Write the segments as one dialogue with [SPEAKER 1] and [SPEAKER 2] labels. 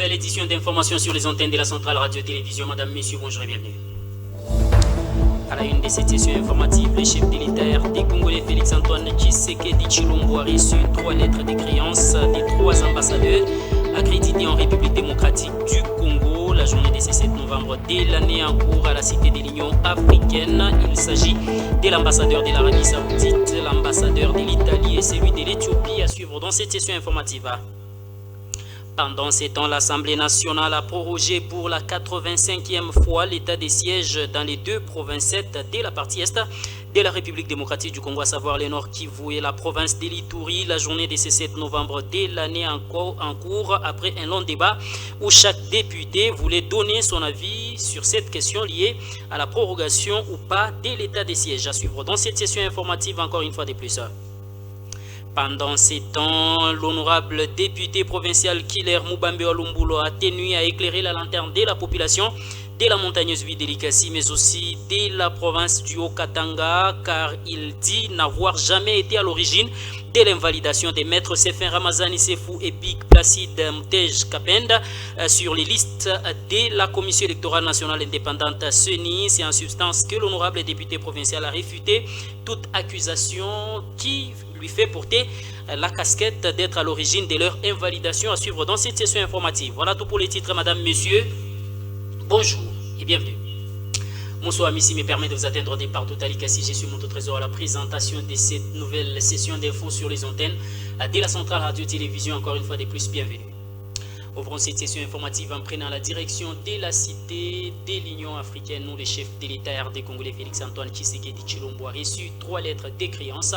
[SPEAKER 1] nouvelle édition d'information sur les antennes de la centrale radio-télévision. Madame, Messieurs, bonjour et bienvenue. À la une de cette session informative, le chef de l'État des Congolais Félix-Antoine Tshisekedi Tshilombo a reçu 3 lettres de créance des 3 ambassadeurs accrédités en République démocratique du Congo. La journée de ce 7 novembre de l'année en cours à la Cité de l'Union africaine. Il s'agit de l'ambassadeur de l'Arabie Saoudite, l'ambassadeur de l'Italie et celui de l'Éthiopie à suivre dans cette session informative. Pendant ces temps, l'Assemblée nationale a prorogé pour la 85e fois l'état de siège dans les 2 provinces de la partie est de la République démocratique du Congo, à savoir le Nord Kivu et la province de l'Ituri. La journée de ce 7 novembre de l'année en cours, après un long débat où chaque député voulait donner son avis sur cette question liée à la prorogation ou pas de l'état de siège. À suivre dans cette session informative encore une fois de plus. Pendant ces temps, l'honorable député provincial Killer Mubambe Walumbulo a tenu à éclairer la lanterne de la population de la montagneuse ville de Likasi, mais aussi de la province du Haut-Katanga, car il dit n'avoir jamais été à l'origine de l'invalidation des maîtres Sefin Ramazani Sefou et Big Placide Mtej Kapenda sur les listes de la Commission électorale nationale indépendante CENI. C'est en substance que l'honorable député provincial a réfuté toute accusation qui lui fait porter la casquette d'être à l'origine de leur invalidation, à suivre dans cette session informative. Voilà tout pour les titres, madame, messieurs. Bonjour et bienvenue. Bonsoir, Missy me permet de vous atteindre des partout à Likasi. Je suis Monto Trésor à la présentation de cette nouvelle session d'infos sur les antennes de la centrale radio-télévision. Encore une fois de plus, bienvenue. Ouvrons cette session informative en prenant la direction de la cité de l'Union africaine où le chef de l'État RD congolais Félix-Antoine Tshisekedi Tshilombo a reçu 3 lettres de créance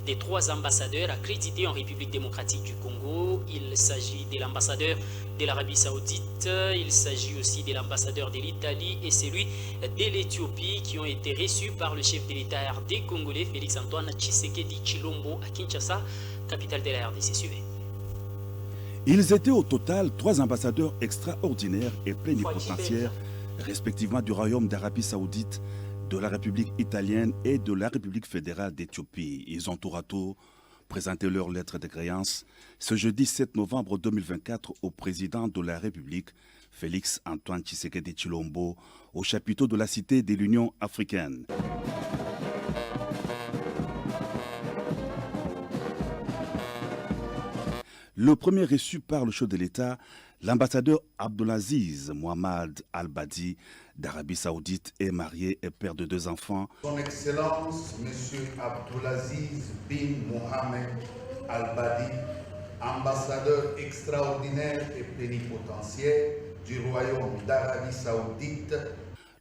[SPEAKER 1] des 3 ambassadeurs accrédités en République démocratique du Congo. Il s'agit de l'ambassadeur de l'Arabie Saoudite, il s'agit aussi de l'ambassadeur de l'Italie et celui de l'Éthiopie qui ont été reçus par le chef de l'État RD congolais Félix-Antoine Tshisekedi Tshilombo à Kinshasa, capitale de la RDC. Suivez.
[SPEAKER 2] Ils étaient au total 3 ambassadeurs extraordinaires et plénipotentiaires, respectivement du Royaume d'Arabie Saoudite, de la République italienne et de la République fédérale d'Éthiopie. Ils ont tour à tour présenté leurs lettres de créance ce jeudi 7 novembre 2024 au président de la République, Félix-Antoine Tshisekedi Tshilombo, au chapiteau de la Cité de l'Union africaine. Le premier reçu par le chef de l'État, l'ambassadeur Abdulaziz Mohamed Al-Badi d'Arabie Saoudite est marié et père de 2 enfants.
[SPEAKER 3] Son Excellence, M. Abdulaziz bin Mohamed Al-Badi, ambassadeur extraordinaire et plénipotentiaire du Royaume d'Arabie Saoudite.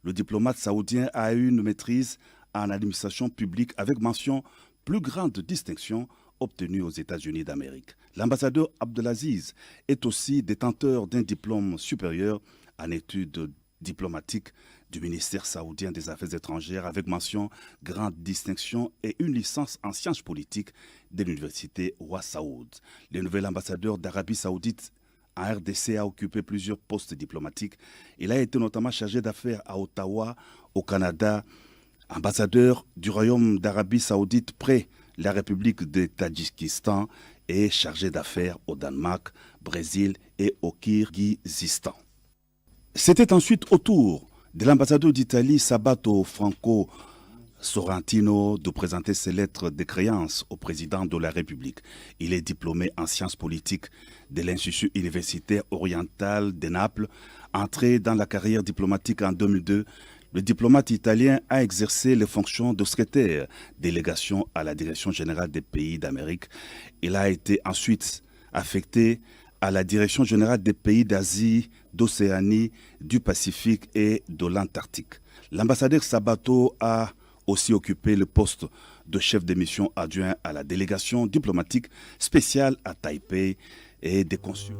[SPEAKER 2] Le diplomate saoudien a eu une maîtrise en administration publique avec mention plus grande distinction obtenue aux États-Unis d'Amérique. L'ambassadeur Abdulaziz est aussi détenteur d'un diplôme supérieur en études diplomatiques du ministère saoudien des Affaires étrangères avec mention grande distinction et une licence en sciences politiques de l'université Ouassaoud. Le nouvel ambassadeur d'Arabie Saoudite en RDC a occupé plusieurs postes diplomatiques. Il a été notamment chargé d'affaires à Ottawa, au Canada, ambassadeur du Royaume d'Arabie Saoudite près la République de Tadjikistan et chargé d'affaires au Danemark, Brésil et au Kirghizistan. C'était ensuite au tour de l'ambassadeur d'Italie, Sabato Franco Sorrentino, de présenter ses lettres de créance au président de la République. Il est diplômé en sciences politiques de l'Institut universitaire oriental de Naples. Entré dans la carrière diplomatique en 2002, le diplomate italien a exercé les fonctions de secrétaire délégation à la Direction générale des pays d'Amérique. Il a été ensuite affecté à la Direction générale des pays d'Asie, d'Océanie, du Pacifique et de l'Antarctique. L'ambassadeur Sabato a aussi occupé le poste de chef de mission adjoint à la délégation diplomatique spéciale à Taipei et des consuls.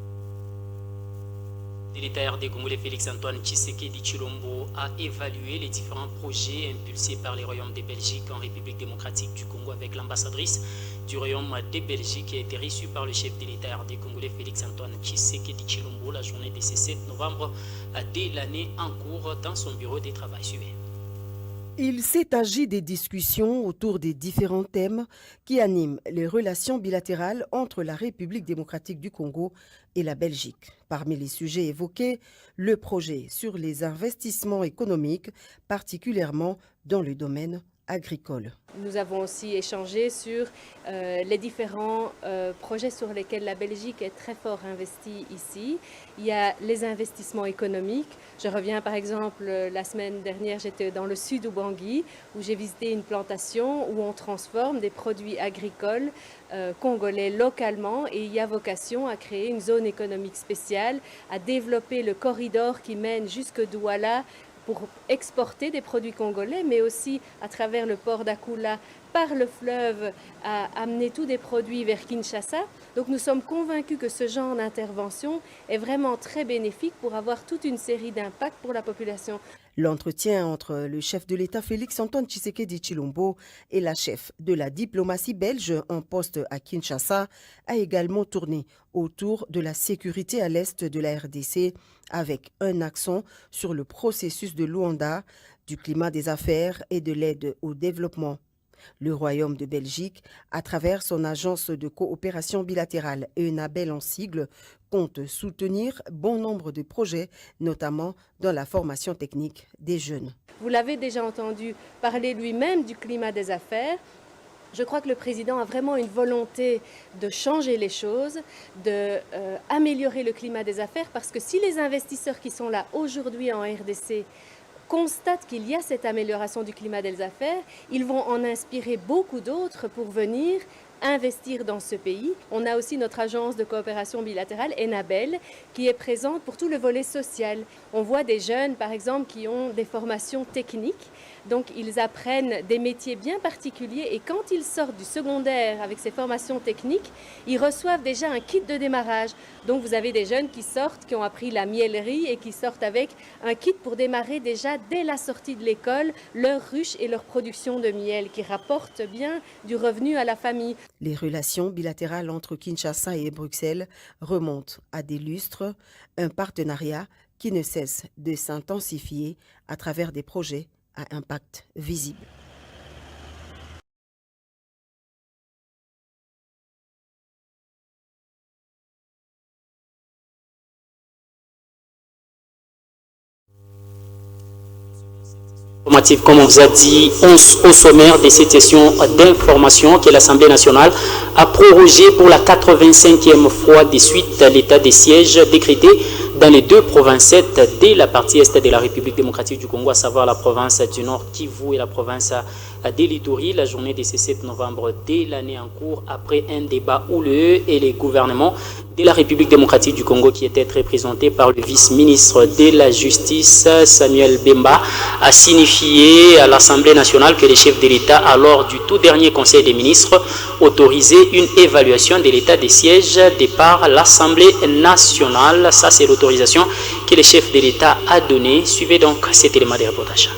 [SPEAKER 1] L'État RD congolais Félix-Antoine Tshisekedi Tshilombo a évalué les différents projets impulsés par les royaumes de Belgique en République démocratique du Congo avec l'ambassadrice du royaume de Belgique qui a été reçue par le chef de l'État RD congolais Félix-Antoine Tshisekedi Tshilombo la journée de ce 7 novembre de l'année en cours dans son bureau de travail. Suivez.
[SPEAKER 4] Il s'est agi des discussions autour des différents thèmes qui animent les relations bilatérales entre la République démocratique du Congo et la Belgique. Parmi les sujets évoqués, le projet sur les investissements économiques, particulièrement dans le domaine agricole.
[SPEAKER 5] Nous avons aussi échangé sur les différents projets sur lesquels la Belgique est très fort investie ici. Il y a les investissements économiques. Je reviens par exemple, la semaine dernière, j'étais dans le sud du Bangui où j'ai visité une plantation où on transforme des produits agricoles congolais localement et il y a vocation à créer une zone économique spéciale, à développer le corridor qui mène jusque Douala pour exporter des produits congolais, mais aussi à travers le port d'Akoula, par le fleuve, à amener tous des produits vers Kinshasa. Donc nous sommes convaincus que ce genre d'intervention est vraiment très bénéfique pour avoir toute une série d'impacts pour la population.
[SPEAKER 4] L'entretien entre le chef de l'État Félix-Antoine Tshisekedi Tshilombo et la chef de la diplomatie belge en poste à Kinshasa a également tourné autour de la sécurité à l'est de la RDC avec un accent sur le processus de Luanda, du climat des affaires et de l'aide au développement. Le Royaume de Belgique, à travers son agence de coopération bilatérale EUNABEL en sigle, compte soutenir bon nombre de projets, notamment dans la formation technique des jeunes.
[SPEAKER 5] Vous l'avez déjà entendu parler lui-même du climat des affaires. Je crois que le président a vraiment une volonté de changer les choses, d'améliorer le climat des affaires, parce que si les investisseurs qui sont là aujourd'hui en RDC constatent qu'il y a cette amélioration du climat des affaires, ils vont en inspirer beaucoup d'autres pour venir investir dans ce pays. On a aussi notre agence de coopération bilatérale, EUNABEL, qui est présente pour tout le volet social. On voit des jeunes, par exemple, qui ont des formations techniques. Donc, ils apprennent des métiers bien particuliers et quand ils sortent du secondaire avec ces formations techniques, ils reçoivent déjà un kit de démarrage. Donc, vous avez des jeunes qui sortent, qui ont appris la miellerie et qui sortent avec un kit pour démarrer déjà dès la sortie de l'école leur ruche et leur production de miel qui rapportent bien du revenu à la famille.
[SPEAKER 4] Les relations bilatérales entre Kinshasa et Bruxelles remontent à des lustres, un partenariat qui ne cesse de s'intensifier à travers des projets à impact visible.
[SPEAKER 1] Comme on vous a dit, au sommaire de cette session d'information que l'Assemblée nationale a prorogé pour la 85e fois de suite l'état de siège décrété dans les deux provinces de la partie est de la République démocratique du Congo, à savoir la province du Nord Kivu et la province de l'Ituri. La journée de ce 7 novembre de l'année en cours, après un débat houleux et les gouvernements de la République démocratique du Congo qui était représenté par le vice-ministre de la Justice, Samuel Bemba, a signifié à l'Assemblée nationale que les chefs de l'État, à l'ordre du tout dernier Conseil des ministres, autorisaient une évaluation de l'état des sièges de par l'Assemblée nationale. Ça, c'est l'autorisation que le chef de l'État a donnée. Suivez donc cet élément de reportage.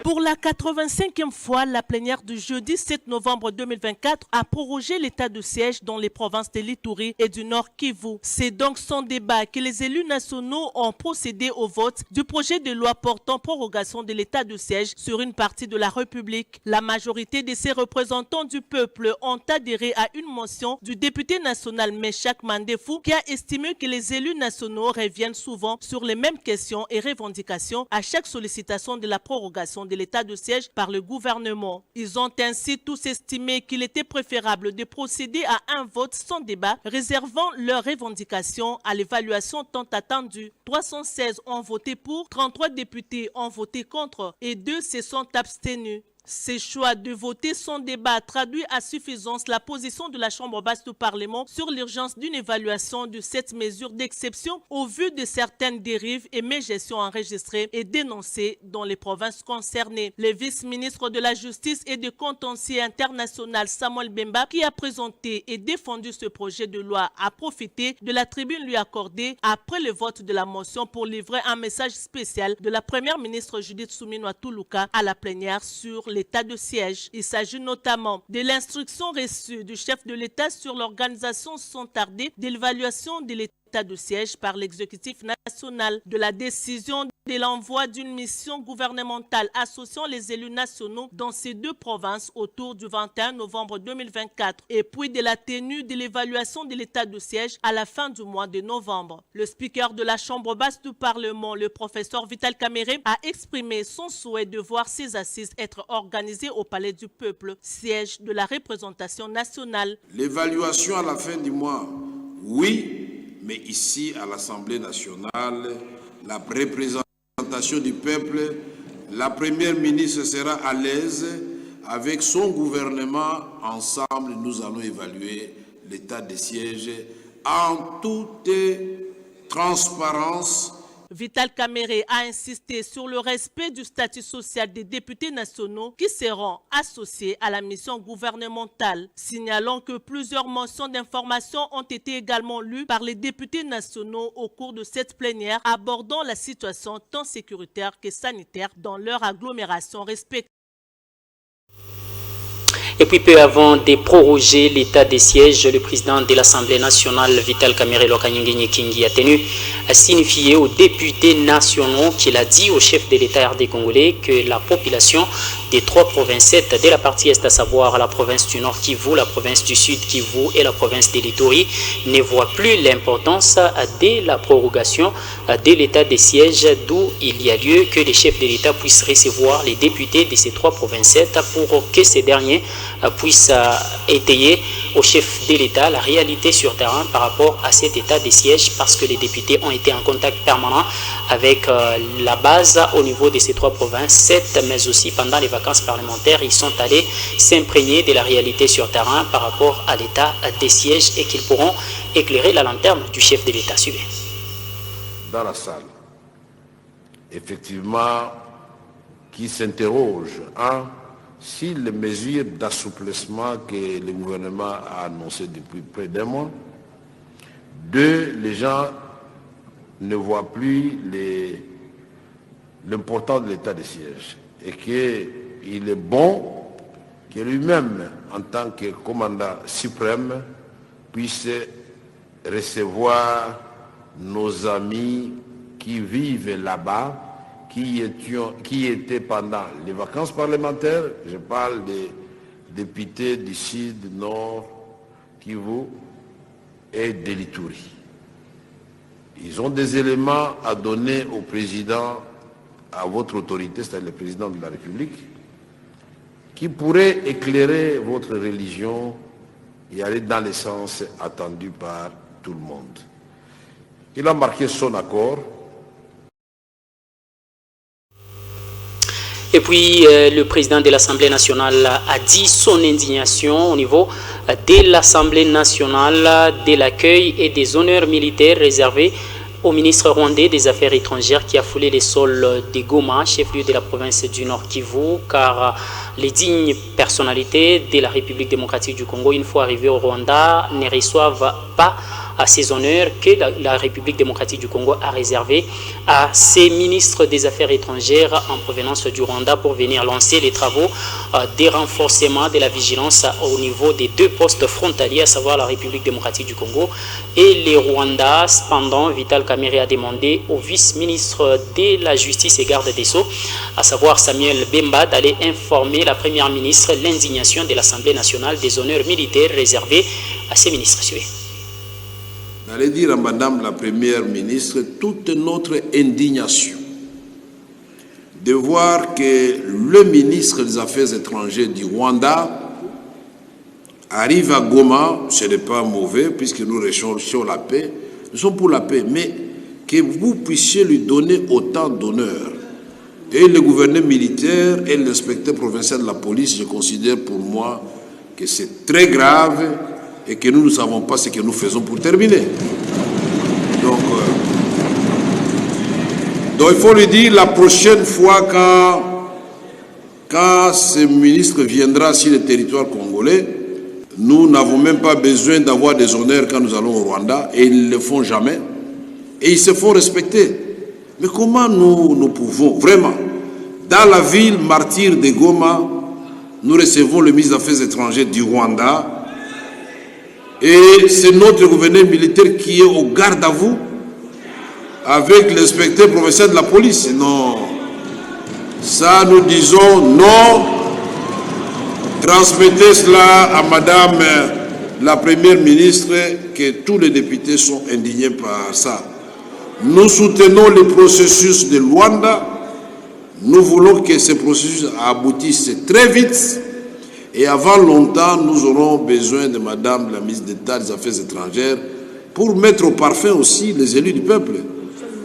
[SPEAKER 6] Pour la 85e fois, la plénière du jeudi 7 novembre 2024 a prorogé l'état de siège dans les provinces de l'Ituri et du Nord Kivu. C'est donc sans débat que les élus nationaux ont procédé au vote du projet de loi portant prorogation de l'état de siège sur une partie de la République. La majorité de ces représentants du peuple ont adhéré à une motion du député national Meshak Mandefou qui a estimé que les élus nationaux reviennent souvent sur les mêmes questions et revendications à chaque sollicitation de la prorogation de l'état de siège par le gouvernement. Ils ont ainsi tous estimé qu'il était préférable de procéder à un vote sans débat, réservant leurs revendications à l'évaluation tant attendue. 316 ont voté pour, 33 députés ont voté contre et 2 se sont abstenus. Ces choix de voter sans débat traduit à suffisance la position de la Chambre basse du Parlement sur l'urgence d'une évaluation de cette mesure d'exception au vu de certaines dérives et mégestions enregistrées et dénoncées dans les provinces concernées. Le vice-ministre de la Justice et du Contentieux international Samuel Bemba, qui a présenté et défendu ce projet de loi, a profité de la tribune lui accordée après le vote de la motion pour livrer un message spécial de la première ministre Judith Suminwa Tuluka à la plénière sur l'état de siège. Il s'agit notamment de l'instruction reçue du chef de l'État sur l'organisation sans tarder de l'évaluation de l'état l'état de siège par l'exécutif national. De la décision de l'envoi d'une mission gouvernementale associant les élus nationaux dans ces deux provinces autour du 21 novembre 2024 et puis de la tenue de l'évaluation de l'état de siège à la fin du mois de novembre. Le speaker de la Chambre basse du Parlement, le professeur Vital Kamerhe, a exprimé son souhait de voir ces assises être organisées au Palais du Peuple, siège de la représentation nationale.
[SPEAKER 7] L'évaluation à la fin du mois, oui, mais ici à l'Assemblée nationale, la représentation du peuple, la première ministre sera à l'aise avec son gouvernement. Ensemble, nous allons évaluer l'état des sièges en toute transparence.
[SPEAKER 6] Vital Kamerhe a insisté sur le respect du statut social des députés nationaux qui seront associés à la mission gouvernementale, signalant que plusieurs mentions d'information ont été également lues par les députés nationaux au cours de cette plénière abordant la situation tant sécuritaire que sanitaire dans leur agglomération respective.
[SPEAKER 1] Et puis peu avant de proroger l'état des sièges, le président de l'Assemblée nationale, Vital Kamerhe Lokanyingeni Kingi, a tenu à signifier aux députés nationaux qu'il a dit au chef de l'État RD congolais que la population des trois provinces de la partie est, à savoir la province du Nord Kivu, la province du Sud Kivu et la province de l'Ituri, ne voit plus l'importance de la prorogation de l'état des sièges, d'où il y a lieu que les chefs de l'État puissent recevoir les députés de ces trois provinces pour que ces derniers puissent étayer au chef de l'État la réalité sur terrain par rapport à cet état des sièges, parce que les députés ont été en contact permanent avec la base au niveau de ces trois provinces, mais aussi pendant les vacances parlementaires, ils sont allés s'imprégner de la réalité sur terrain par rapport à l'état des sièges et qu'ils pourront éclairer la lanterne du chef de l'État. Suivez.
[SPEAKER 7] Dans la salle, effectivement, qui s'interroge, si les mesures d'assouplissement que le gouvernement a annoncées depuis près d'un mois, les gens ne voient plus l'importance de l'état de siège et qu'il est bon que lui-même, en tant que commandant suprême, puisse recevoir nos amis qui vivent là-bas, qui étaient pendant les vacances parlementaires. Je parle des députés du Sud, Nord, Kivu et de l'Ituri. Ils ont des éléments à donner au président, à votre autorité, c'est-à-dire le président de la République, qui pourrait éclairer votre religion et aller dans le sens attendu par tout le monde. Il a marqué son accord.
[SPEAKER 1] Et puis, le président de l'Assemblée nationale a dit son indignation au niveau de l'Assemblée nationale de l'accueil et des honneurs militaires réservés au ministre rwandais des Affaires étrangères qui a foulé les sols de Goma, chef-lieu de la province du Nord Kivu, car les dignes personnalités de la République démocratique du Congo, une fois arrivées au Rwanda, ne reçoivent pas à ces honneurs que la République démocratique du Congo a réservé à ses ministres des Affaires étrangères en provenance du Rwanda pour venir lancer les travaux des renforcements de la vigilance au niveau des deux postes frontaliers, à savoir la République démocratique du Congo et les Rwandais. Cependant, Vital Kamerhe a demandé au vice-ministre de la Justice et Garde des Sceaux, à savoir Samuel Bemba, d'aller informer la Première ministre l'indignation de l'Assemblée nationale des honneurs militaires réservés à ses ministres.
[SPEAKER 7] J'allais dire à Madame la Première ministre toute notre indignation de voir que le ministre des Affaires étrangères du Rwanda arrive à Goma. Ce n'est pas mauvais puisque nous recherchons la paix, nous sommes pour la paix, mais que vous puissiez lui donner autant d'honneur. Et le gouverneur militaire et l'inspecteur provincial de la police, je considère pour moi que c'est très grave et que nous ne savons pas ce que nous faisons pour terminer. Donc il faut lui dire la prochaine fois quand ce ministre viendra sur le territoire congolais, nous n'avons même pas besoin d'avoir des honneurs quand nous allons au Rwanda, et ils ne le font jamais, et ils se font respecter. Mais comment nous pouvons vraiment, dans la ville martyre de Goma, nous recevons le ministre des Affaires étrangères du Rwanda, Et c'est notre gouverneur militaire qui est au garde à vous avec l'inspecteur provincial de la police. Non, ça nous disons non. Transmettez cela à Madame la Première ministre, que tous les députés sont indignés par ça. Nous soutenons le processus de Luanda. Nous voulons que ce processus aboutisse très vite. Et avant longtemps, nous aurons besoin de Madame la ministre d'État des Affaires étrangères pour mettre au parfum aussi les élus du peuple.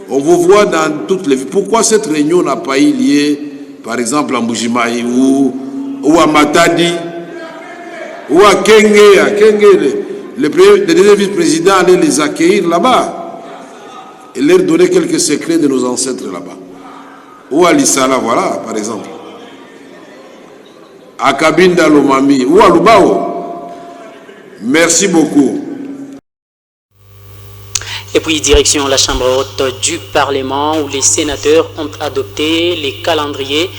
[SPEAKER 7] On vous voit dans toutes les villes. Pourquoi cette réunion n'a pas eu lieu, par exemple, à Mbujimayi ou à Matadi ou à Kenge? À Kenge, le deuxième vice-président allait les accueillir là-bas et leur donner quelques secrets de nos ancêtres là-bas. Ou à Lissala, voilà, par exemple. À Kabinda Lomami ou à Lubao. Merci beaucoup.
[SPEAKER 1] Et puis direction la Chambre haute du Parlement où les sénateurs ont adopté les calendriers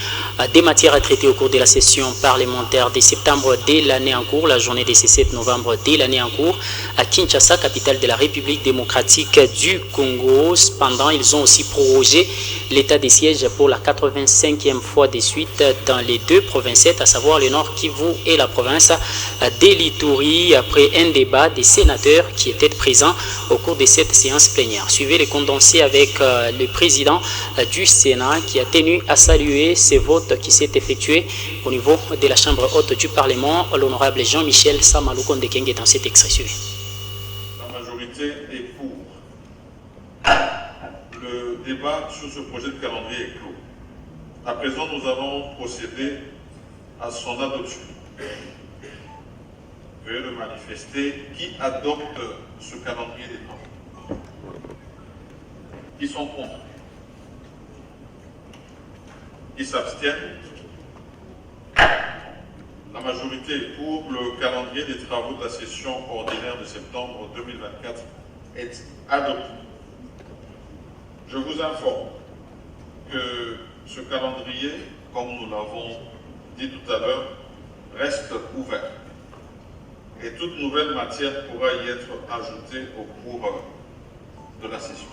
[SPEAKER 1] des matières à traiter au cours de la session parlementaire de septembre dès l'année en cours, la journée de ce 7 novembre dès l'année en cours à Kinshasa, capitale de la République démocratique du Congo. Cependant, ils ont aussi prorogé l'état de siège pour la 85e fois de suite dans les deux provinces, à savoir le Nord Kivu et la province d'Elituri, après un débat des sénateurs qui étaient présents au cours de cette séance plénière. Suivez les condensés avec le président du Sénat qui a tenu à saluer ces votes qui s'est effectué au niveau de la Chambre haute du Parlement, l'honorable Jean-Michel Samalouko Ndekenge dans cet extrait suivi.
[SPEAKER 8] La majorité est pour. Le débat sur ce projet de calendrier est clos. À présent, nous allons procéder à son adoption. Veuillez le manifester. Qui adopte ce calendrier des travaux? Qui sont contre? Qui s'abstiennent? La majorité est pour. Le calendrier des travaux de la session ordinaire de septembre 2024 est adopté. Je vous informe que ce calendrier, comme nous l'avons dit tout à l'heure, reste ouvert. Et toute nouvelle matière pourra y être ajoutée au cours de la session.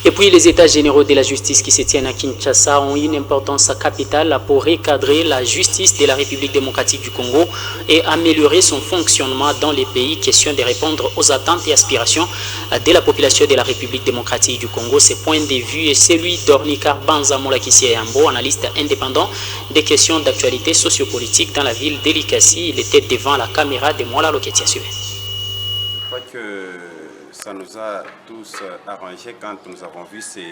[SPEAKER 1] Et puis les états généraux de la justice qui se tiennent à Kinshasa ont une importance capitale pour recadrer la justice de la République démocratique du Congo et améliorer son fonctionnement dans les pays. Question de répondre aux attentes et aspirations de la population de la République démocratique du Congo. Ce point de vue est celui d'Ornikar Banza Molakisi Yambo, analyste indépendant des questions d'actualité sociopolitique dans la ville d'Elikasi. Il était devant la caméra de Mola Loketia. Je
[SPEAKER 9] crois que ça nous a tous arrangé quand nous avons vu ces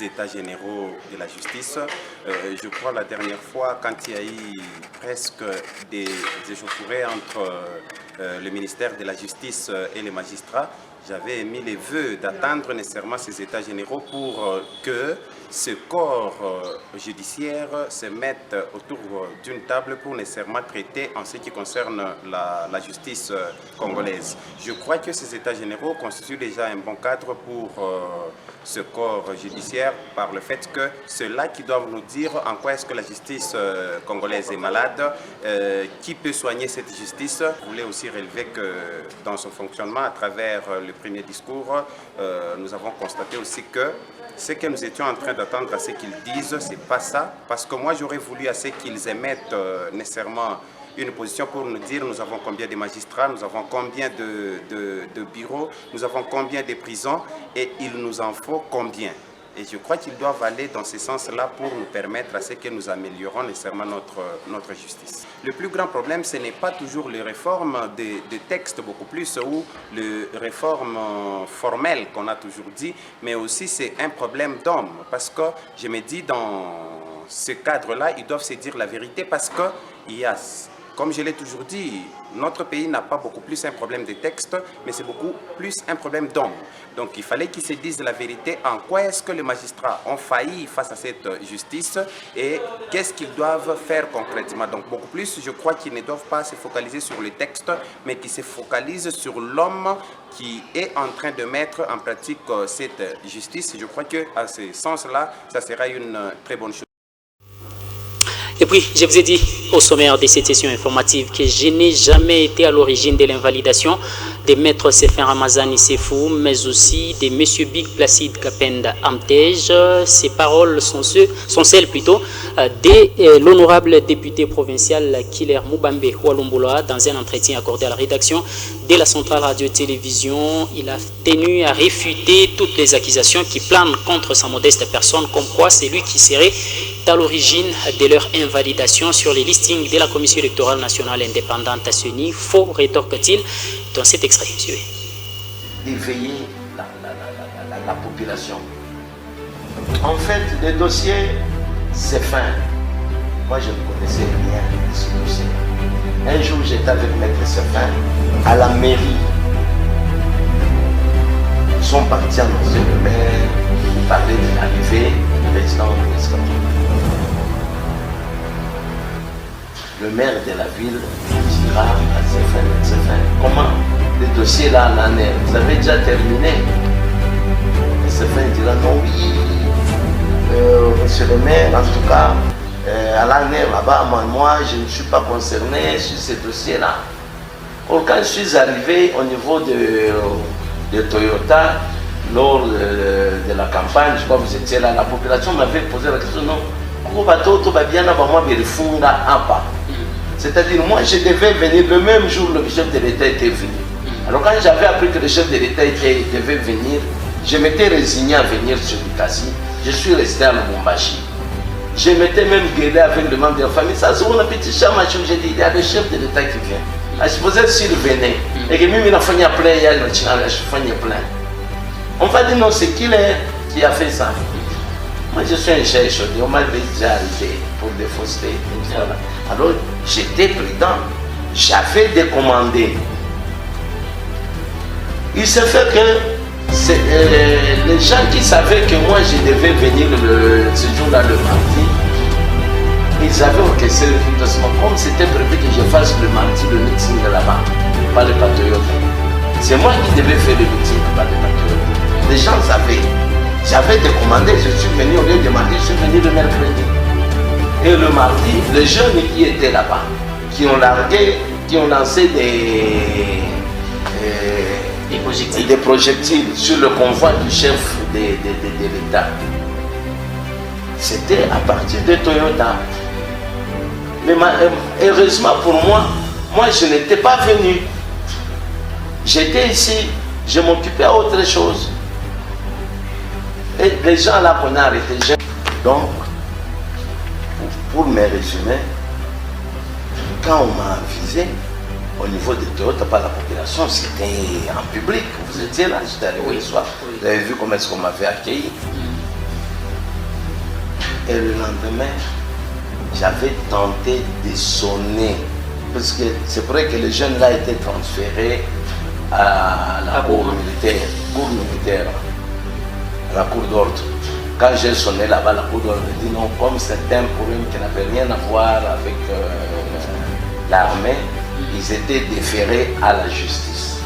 [SPEAKER 9] états généraux de la justice. Je crois la dernière fois, quand il y a eu presque des échauffourées entre le ministère de la Justice et les magistrats, j'avais émis les vœux d'attendre nécessairement ces états généraux pour que ce corps judiciaire se mette autour d'une table pour nécessairement traiter en ce qui concerne la justice congolaise. Je crois que ces états généraux constituent déjà un bon cadre pour ce corps judiciaire par le fait que ceux-là qui doivent nous dire en quoi est-ce que la justice congolaise est malade, qui peut soigner cette justice. Je voulais aussi relever que dans son fonctionnement, à travers le premier discours, nous avons constaté aussi que ce que nous étions en train d'attendre à ce qu'ils disent, c'est pas ça. Parce que moi, j'aurais voulu à ce qu'ils émettent nécessairement une position pour nous dire nous avons combien de magistrats, nous avons combien de bureaux, nous avons combien de prisons et il nous en faut combien. Et je crois qu'ils doivent aller dans ce sens-là pour nous permettre à ce que nous améliorons nécessairement notre justice. Le plus grand problème, ce n'est pas toujours les réformes des textes, beaucoup plus, ou les réformes formelles qu'on a toujours dit, mais aussi c'est un problème d'hommes. Parce que je me dis, dans ce cadre-là, ils doivent se dire la vérité parce qu'il y a... Comme je l'ai toujours dit, notre pays n'a pas beaucoup plus un problème de texte, mais c'est beaucoup plus un problème d'hommes. Donc il fallait qu'ils se disent la vérité en quoi est-ce que les magistrats ont failli face à cette justice et qu'est-ce qu'ils doivent faire concrètement. Donc beaucoup plus, je crois qu'ils ne doivent pas se focaliser sur le texte, mais qu'ils se focalisent sur l'homme qui est en train de mettre en pratique cette justice. Je crois qu'à ce sens-là, ça sera une très bonne chose.
[SPEAKER 1] Et puis, je vous ai dit au sommaire de cette session informative que je n'ai jamais été à l'origine de l'invalidation de Maître Sefin Ramazani Sefou, mais aussi de M. Big Placide Kapenda Amtej. Ces paroles sont celles plutôt de l'honorable député provincial Killer Moubambe Walumbola dans un entretien accordé à la rédaction de la Centrale Radio-Télévision. Il a tenu à réfuter toutes les accusations qui planent contre sa modeste personne, comme quoi c'est lui qui serait à l'origine de leur invalidation sur les listings de la Commission électorale nationale indépendante à CENI. Faux, rétorque-t-il dans cet extrait. Suivez.
[SPEAKER 10] D'éveiller la population. En fait, le dossier, c'est fin. Moi, je ne connaissais rien de ce dossier. Un jour, j'étais avec Maître Sefin à la mairie. Ils sont partis annoncer le maire pour parler de l'arrivée du président Oueska. Le maire de la ville dira à Sefin, comment le dossier là en année, vous avez déjà terminé? Et Sefin dira non, oui, monsieur le maire, en tout cas, à l'année là-bas, moi je ne suis pas concerné sur ce dossier là. Or, quand je suis arrivé au niveau de Toyota, lors de la campagne, je crois que vous étiez là, la population m'avait posé la question, non, c'est-à-dire, moi, je devais venir le même jour où le chef de l'État était venu. Alors, quand j'avais appris que le chef de l'État devait venir, je m'étais résigné à venir sur Bikasi. Je suis resté à Lubumbashi. Je m'étais même gueulé avec le membre de la famille. Ça, c'est mon petit chamacho. J'ai dit, il y a le chef de l'État qui vient. Je supposais s'il venait. Et que même il a fait plein, il y a le plein. On va dire, non, c'est qui a fait ça. Moi, je suis un chercheur, on m'a déjà arrêté pour des faussetés. Alors, j'étais prudent, j'avais décommandé. Il se fait que les gens qui savaient que moi, je devais venir ce jour-là, le mardi, ils avaient orchestré le financement. Comme c'était prévu que je fasse le mardi le meeting là-bas, pas le patriote. C'est moi qui devais faire le meeting, pas le patriote. Les gens savaient. J'avais décommandé, je suis venu au lieu de mardi, je suis venu le mercredi. Et le mardi, les jeunes qui étaient là-bas, qui ont lancé des projectiles sur le convoi du chef de l'État. C'était à partir de Toyota. Mais heureusement pour moi, je n'étais pas venu. J'étais ici, je m'occupais à autre chose. Et les gens là qu'on a arrêtés. Donc, pour me résumer, quand on m'a visé, au niveau de Toyota, par la population, c'était en public. Vous étiez là, j'étais arrivé le soir. Vous avez vu comment est-ce qu'on m'avait accueilli. Et le lendemain, j'avais tenté de sonner. Parce que c'est vrai que les jeunes là étaient transférés à la cour militaire. La cour d'ordre. Quand j'ai sonné là-bas, la cour d'ordre me dit non, comme certains problèmes qui n'avaient rien à voir avec l'armée, ils étaient déférés à la justice.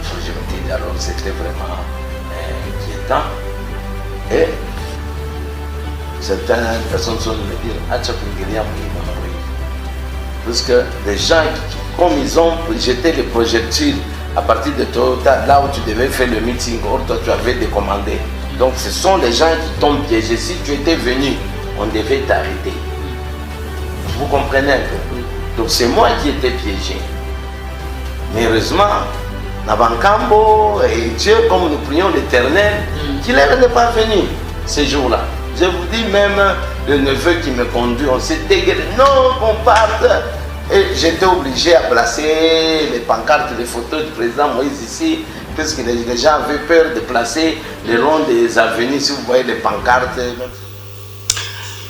[SPEAKER 10] Je me dis alors c'était vraiment inquiétant. Et certaines personnes sont me dire parce que les gens, comme ils ont jeté les projectiles à partir de Toyota, là où tu devais faire le meeting, or toi tu avais décommandé. Donc ce sont les gens qui t'ont piégé. Si tu étais venu, on devait t'arrêter. Vous comprenez un peu? Donc c'est moi qui étais piégé. Mais heureusement, Nabankambo et Dieu, comme nous prions l'Éternel, qu'il n'est pas venu ces jours-là. Je vous dis même, le neveu qui me conduit, on s'est dégueulé. Non, qu'on parte. Et j'étais obligé à placer les pancartes, les photos du président Moïse ici, parce que les gens avaient peur de placer les ronds des avenues, si vous voyez les pancartes.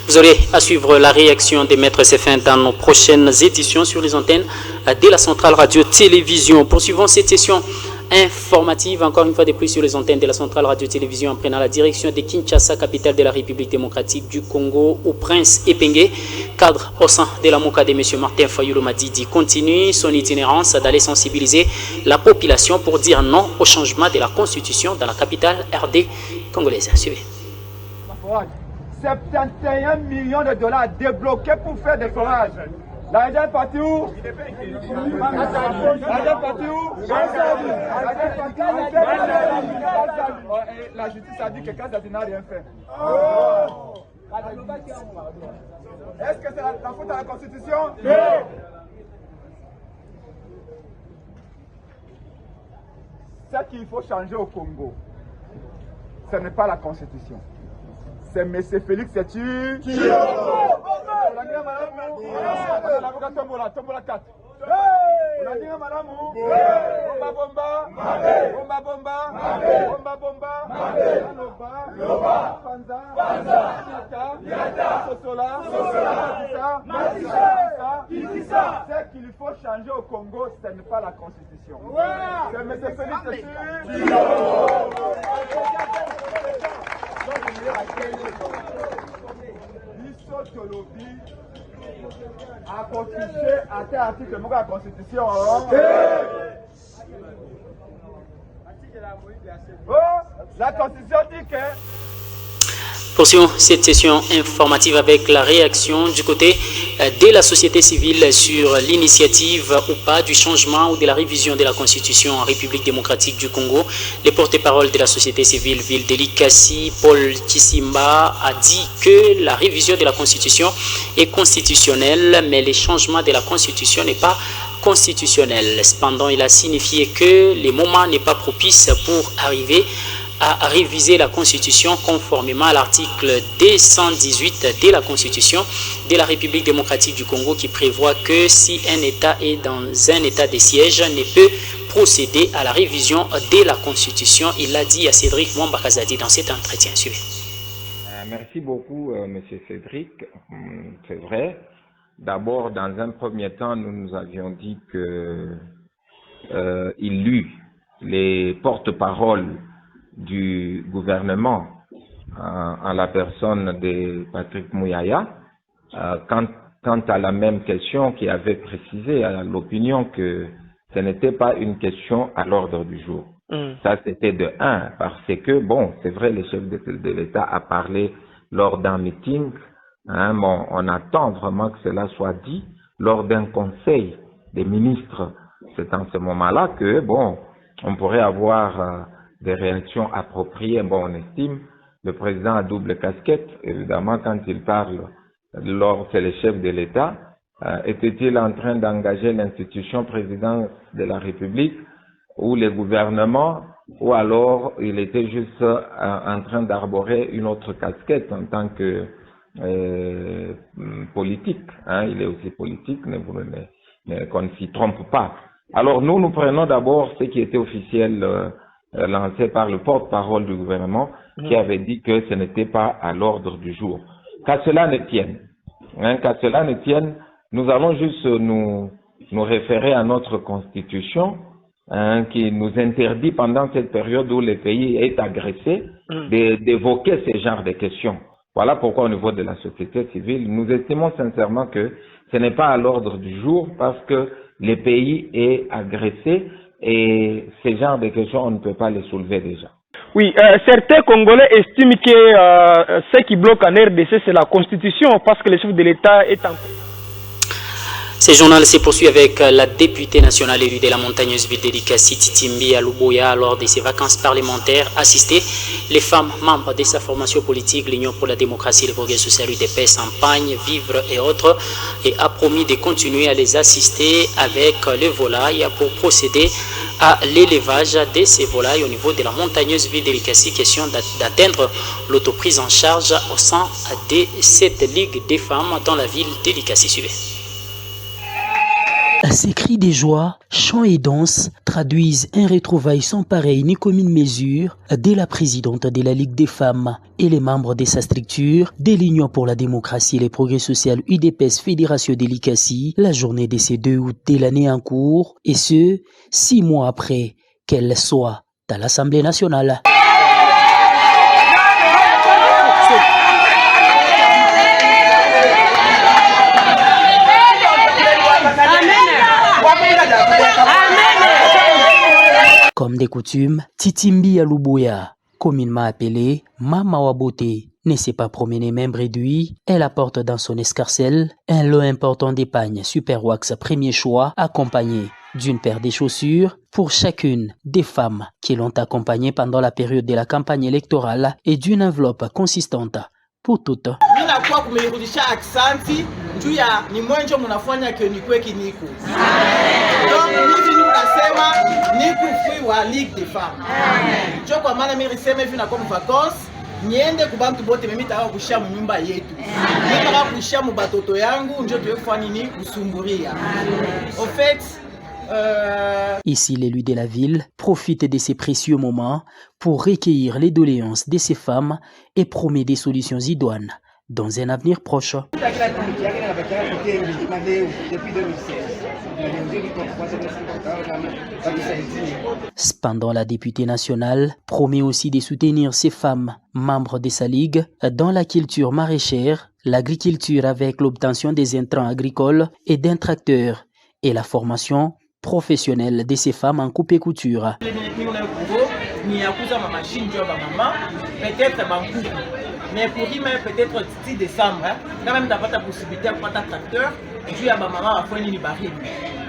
[SPEAKER 1] Vous aurez à suivre la réaction des maîtres Sefin dans nos prochaines éditions sur les antennes de la Centrale Radio-Télévision. Poursuivons cette session informative, encore une fois de plus sur les antennes de la Centrale Radio-Télévision en prenant la direction de Kinshasa, capitale de la République démocratique du Congo, au Prince Epenge, cadre au sein de la MOCA de M. Martin Fayulu Madidi, continue son itinérance d'aller sensibiliser la population pour dire non au changement de la constitution dans la capitale RD congolaise. Suivez.
[SPEAKER 11] 71 millions de dollars débloqués pour faire des forages. L'argent est parti où? L'argent est parti où? La justice a dit que Kadhafi n'a rien fait. Est-ce que c'est la faute à la Constitution? Ce qu'il faut changer au Congo, ce n'est pas la Constitution. C'est M. Félix Tshisekedi. Tombola 4. Ce qu'il faut changer au Congo, ce n'est pas la Constitution. C'est M. Félix Tshisekedi. A constitué à tel article de la Constitution. La Constitution dit que...
[SPEAKER 1] Poursuivons cette session informative avec la réaction du côté de la société civile sur l'initiative ou pas du changement ou de la révision de la Constitution en République démocratique du Congo. Le porte-parole de la société civile ville de Likasi, Paul Kisimba, a dit que la révision de la Constitution est constitutionnelle, mais le changement de la Constitution n'est pas constitutionnel. Cependant, il a signifié que le moment n'est pas propice pour arriver à réviser la Constitution conformément à l'article 218 de la Constitution de la République démocratique du Congo qui prévoit que si un État est dans un état de siège, ne peut procéder à la révision de la Constitution. Il l'a dit à Cédric Mwambakazadi dans cet entretien. Suivez.
[SPEAKER 12] Merci beaucoup, M. Cédric. C'est vrai. D'abord, dans un premier temps, nous avions dit qu'il lut les porte-paroles du gouvernement en la personne de Patrick Mouyaya quant à la même question qui avait précisé à l'opinion que ce n'était pas une question à l'ordre du jour. Ça, c'était de un, parce que, bon, c'est vrai, le chef de l'État a parlé lors d'un meeting, bon, on attend vraiment que cela soit dit lors d'un conseil des ministres. C'est en ce moment-là que, bon, on pourrait avoir des réactions appropriées. Bon, on estime le président a double casquette. Évidemment, quand il parle, c'est le chef de l'État. Était-il en train d'engager l'institution présidence de la République ou le gouvernement, ou alors il était juste en train d'arborer une autre casquette en tant que politique. Il est aussi politique, mais qu'on ne s'y trompe pas. Alors nous prenons d'abord ce qui était officiel lancé par le porte-parole du gouvernement qui avait dit que ce n'était pas à l'ordre du jour. Qu'à cela ne tienne, nous allons juste nous référer à notre constitution qui nous interdit pendant cette période où le pays est agressé d'évoquer ce genre de questions. Voilà pourquoi au niveau de la société civile, nous estimons sincèrement que ce n'est pas à l'ordre du jour parce que le pays est agressé et ce genre de questions, on ne peut pas les soulever déjà.
[SPEAKER 13] Oui, certains Congolais estiment que ce qui bloque en RDC, c'est la Constitution parce que le chef de l'État est en...
[SPEAKER 1] Ce journal se poursuit avec la députée nationale élue de la montagneuse ville de Likasi, Titimbi Aluboya, lors de ses vacances parlementaires, assisté les femmes membres de sa formation politique, l'Union pour la démocratie et le progrès social UDPS, Empagne, Vivre et autres, et a promis de continuer à les assister avec les volailles pour procéder à l'élevage de ces volailles au niveau de la montagneuse ville de Likasi. Question d'atteindre l'autoprise en charge au sein de cette ligue des femmes dans la ville de Likasi. Suivez.
[SPEAKER 14] Ces cris de joie, chants et danses traduisent un retrouvaille sans pareil ni commune mesure de la présidente de la Ligue des femmes et les membres de sa structure de l'Union pour la démocratie et le progrès social UDPS Fédération de Likasi, la journée de ce 2 août de l'année en cours, et ce, 6 mois après qu'elle soit à l'Assemblée nationale. Comme des coutumes, Titimbi Aluboya, communément appelée Mama Wabote, ne s'est pas promenée main réduite. Elle apporte dans son escarcelle un lot important d'épargne Super Wax premier choix accompagné d'une paire de chaussures pour chacune des femmes qui l'ont accompagnée pendant la période de la campagne électorale et d'une enveloppe consistante pour toutes.
[SPEAKER 15] niende kubantu bote mimi taka kushia mu nyumba yetu. Mimi taka kushia mu batoto yangu ndio tuwe kufanya nini kusumburia. En fait
[SPEAKER 14] Ici, l'élu de la ville profite de ces précieux moments pour recueillir les doléances de ces femmes et promet des solutions idoines dans un avenir proche. Cependant, la députée nationale promet aussi de soutenir ces femmes membres de sa ligue dans la culture maraîchère, l'agriculture avec l'obtention des intrants agricoles et d'un tracteur et la formation professionnelle de ces femmes en coupe et couture.
[SPEAKER 15] Mais pour lui, peut-être 10 décembre, quand même d'avoir la possibilité de prendre un tracteur, je vais à ma maman à faire une barrière.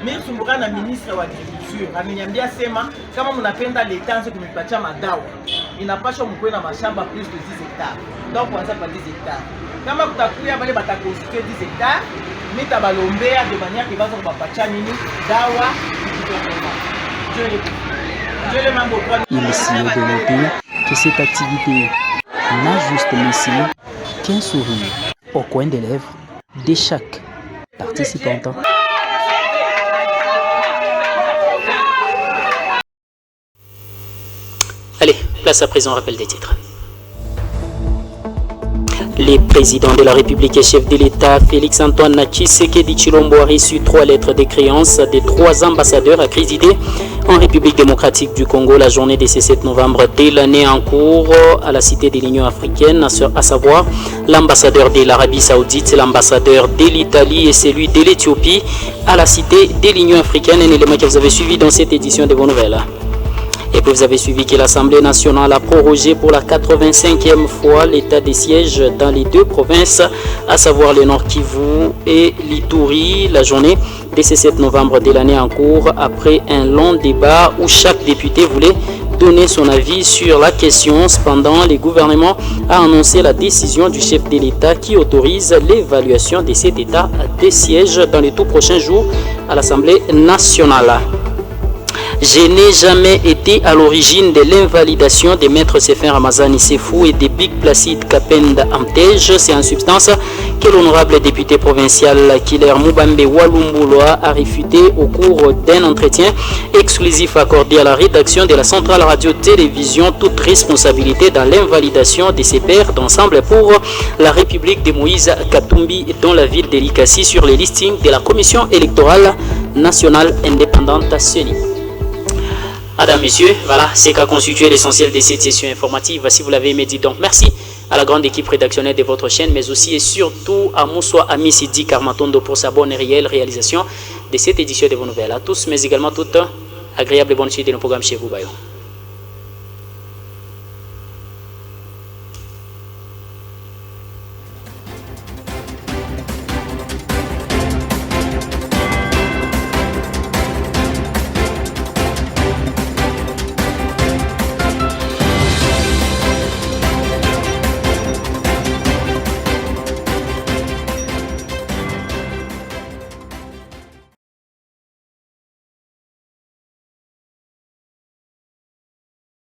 [SPEAKER 15] Mais je suis un ministre de l'Agriculture, je suis bien sema, quand on appelle dans les temps, c'est que je suis un madawa. Il n'a pas choisi de dans ma chambre plus de 10 hectares. Donc, on a pas 10 hectares. Quand on a construit 10 hectares, mais tu as balombé de manière qui va se faire une dawa.
[SPEAKER 14] Il est si de noter que cette activité n'a juste laissé qu'un sourire au coin des lèvres de chaque participante.
[SPEAKER 1] Allez, place à présent, rappel des titres. Le président de la République et chef de l'État, Félix-Antoine Tshisekedi Tshilombo, a reçu 3 lettres de créance des 3 ambassadeurs à présider en République démocratique du Congo la journée de ce 7 novembre de l'année en cours à la Cité de l'Union africaine, à savoir l'ambassadeur de l'Arabie Saoudite, l'ambassadeur de l'Italie et celui de l'Éthiopie à la Cité de l'Union africaine. Un élément que vous avez suivi dans cette édition de vos nouvelles. Et puis vous avez suivi que l'Assemblée nationale a prorogé pour la 85e fois l'état de siège dans les 2 provinces, à savoir le Nord Kivu et l'Ituri, la journée de ce 7 novembre de l'année en cours, après un long débat où chaque député voulait donner son avis sur la question. Cependant, le gouvernement a annoncé la décision du chef de l'État qui autorise l'évaluation de cet état de siège dans les tout prochains jours à l'Assemblée nationale. Je n'ai jamais été à l'origine de l'invalidation de Maître Sefin Ramazani Sefou et de Big Placide Kapenda Amtej. C'est en substance que l'honorable député provincial Killer Mubambe Walumbuloa a réfuté au cours d'un entretien exclusif accordé à la rédaction de la Centrale Radio-Télévision toute responsabilité dans l'invalidation de ces pairs d'ensemble pour la République de Moïse Katumbi dans la ville de Likasi sur les listings de la Commission électorale nationale indépendante CENI. Madame, Messieurs, voilà, c'est qu'a constitué l'essentiel de cette session informative. Si vous l'avez aimé, dites donc merci à la grande équipe rédactionnelle de votre chaîne, mais aussi et surtout à Moussoua Ami Sidi Karmatondo pour sa bonne et réelle réalisation de cette édition de vos nouvelles. À tous, mais également toutes agréables et bonnes suites de nos programmes chez vous. Bayo.